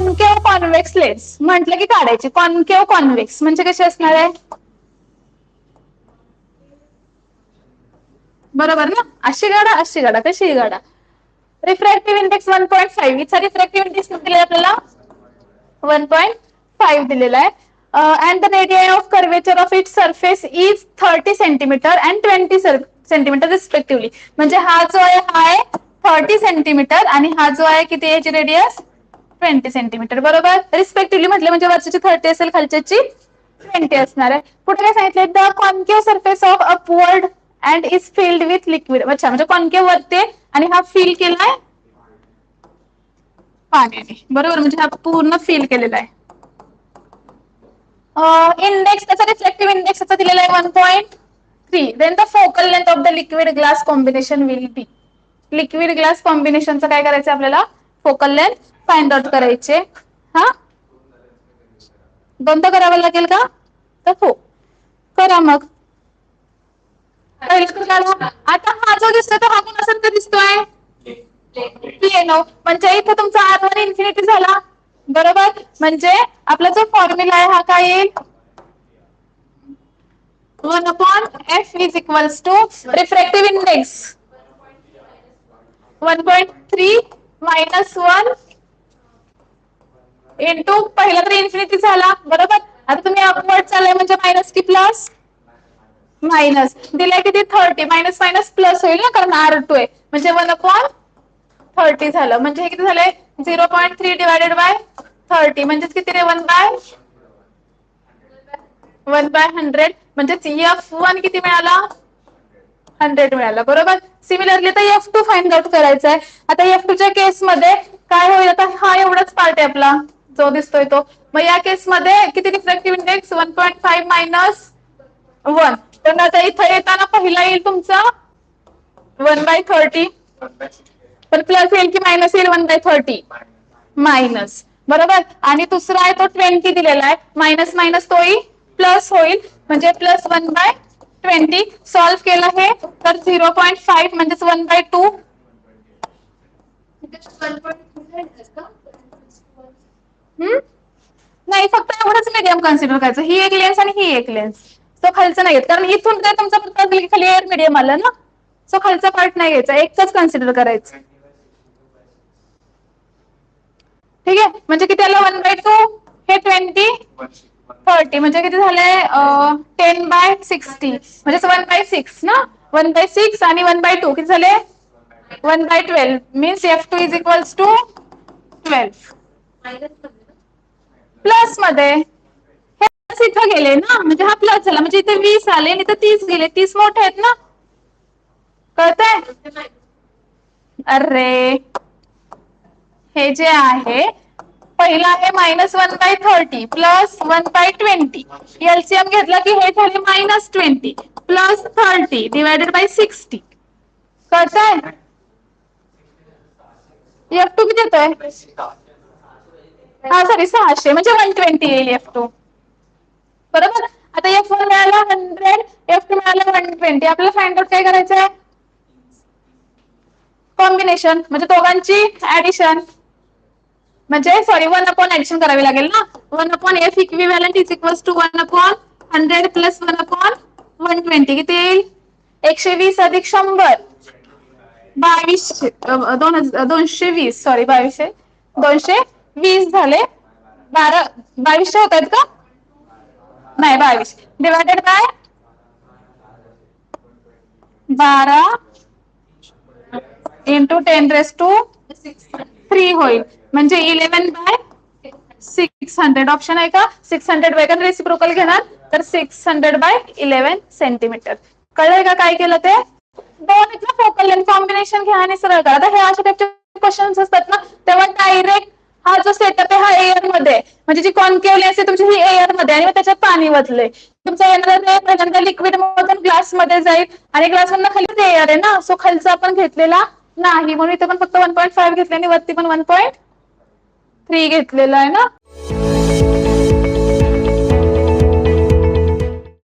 Concave convex lens म्हटलं की काढायची. कॉन्केव कॉन्व्हेक्स म्हणजे कशी असणार आहे? बरोबर ना, अशी गाडा अशी गाडा कशी गाडा. Refractive index 1.5. इथं रिफ्रॅक्टिव्ह इंडेक्स दिले आपल्याला 1.5 दिलेला आहे. And the radius of curvature of it surface is 30 centimetre and 20 centimetre respectively. म्हणजे हा जो आहे हा आहे 30 सेंटीमीटर आणि हा जो आहे किती याची रेडियस 20 सेंटीमीटर. बरोबर, रिस्पेक्टिव्हली म्हटलं म्हणजे वरच्याची 30 असेल खालच्याची 20 असणार आहे. पुढे काय सांगितलंय, the concave surface of upward and is filled with liquid. अच्छा, म्हणजे कॉन्केव वरते आणि हा फिल केलाय पाण्याने. बरोबर, म्हणजे हा पूर्ण फिल केलेला आहे. इंडेक्स त्याचा रिफ्लेक्टिव्ह इंडेक्स त्याचा दिलेला आहे 1.3. Then the focal length of the liquid glass combination will be. Liquid glass कॉम्बिनेशनचं काय करायचं आपल्याला, फोकल लेंथ फाइंड आउट करायचे. हा, दोनदा करावं लागेल का? तर हो, करा मग. आता हा जो दिसतोय तो हा कोणासारखा दिसतोय? प्लेनो. म्हणजे इथे तुमचा R1 इन्फिनिटी झाला. बरोबर, म्हणजे आपला जो फॉर्म्युला आहे हा काय येईल, 1/f is equals to refractive index 1.3 minus 1 into पहिला तर इन्फिनिटी झाला. बरोबर, आता तुम्ही अपवर्ड चाललाय म्हणजे मायनस की प्लस, मायनस दिलाय किती 30. मायनस मायनस प्लस होईल ना, कारण R2 आहे म्हणजे 1/30 झालं. म्हणजे हे किती झालंय 0.3 डिवायडेड बाय 30 म्हणजे किती रे 1/100. म्हणजे F1 किती मिळाला 100 मिळाला. बरोबर, सिमिलरली तर F2 फाइंड आउट करायचा आहे. आता F2 च्या केस मध्ये काय होईल, आता हा एवढाच पार्ट आहे आपला जो दिसतोय तो. मग या केस मध्ये किती रिफ्रॅक्टिव्ह इंडेक्स 1.5 मायनस 1. तर आता इथं येताना पहिला येईल तुमचा 1/30. पण प्लस येईल की मायनस येईल 1/30 मायनस. बरोबर, आणि दुसरा आहे तो 20 दिलेला आहे. मायनस मायनस तोही प्लस होईल म्हणजे प्लस 1/20. सॉल्व्ह केलं हे तर 0.5 म्हणजेच 1/2. नाही, फक्त एवढंच मीडियम कन्सिडर करायचं. ही एक लेन्स आणि ही एक लेन्स. सो खालचं नाही येत, कारण इथून काय तुमचा खाली एअर मीडियम आलं ना. सो खालचा पार्ट नाही घ्यायचा, एकच कन्सिडर करायचं. ठीक आहे, म्हणजे किती आलं 1/2 हे 20 30 म्हणजे किती झालंय 10/60 म्हणजे 1/6 ना. 1/6 आणि 1/2 किती झाले 1/12. Means F2 is equals to 12. Plus मध्ये हे इथं गेले ना, म्हणजे हा प्लस झाला. म्हणजे इथे 20 आले आणि इथे 30 गेले. 30 मोठे आहेत ना, कळतंय? अरे हे जे आहे पहिला आहे मायनस 1/30 प्लस 1/20. एलसीएम घेतला की हे झाले -20 प्लस 30 डिवायडेड बाय 60. कळतंय? F2 किती येतोय? हा सॉरी 600 म्हणजे 120 येईल F2. बरोबर, आता F1 मिळाला 100, F2 मिळाला 120. आपल्याला फाइंड आउट काय करायचंय, कॉम्बिनेशन म्हणजे दोघांची ऍडिशन. म्हणजे सॉरी 1/, ऍडिशन करावी लागेल ना. 1/f equivalent is equals to 1/100 प्लस 1/120 किती येईल 120 अधिक 100 2200 220 सॉरी 2200 220 झाले. 2200 होत आहेत का, नाही 22 डिवायडेड बाय 12 इंटू 10⁻³ होईल म्हणजे 11/600. ऑप्शन आहे का 600 वेगन रेसिप्रोकल घेणार तर 600/11 सेंटीमीटर. कळलंय का काय केलं ते. दोन फोकल लेंथ कॉम्बिनेशन घ्या आणि सरळ करा. आता हे अशा टाइपचे क्वेश्चन्स असतात ना तेव्हा डायरेक्ट हा जो सेटअप आहे हा एअर मध्ये म्हणजे जी कॉन्केव लेन्स आहे तुमची ही एअर मध्ये आणि त्याच्यात पाणी वतलंय. तुमचा येणारा लिक्विड मधून ग्लास मध्ये जाईल आणि ग्लास मधून खाली एअर आहे ना. सो खालचा आपण घेतलेला नाही म्हणून इथे पण फक्त 1.5 घेतले आणि वरती पण 1.3 घेतलेला आहे ना.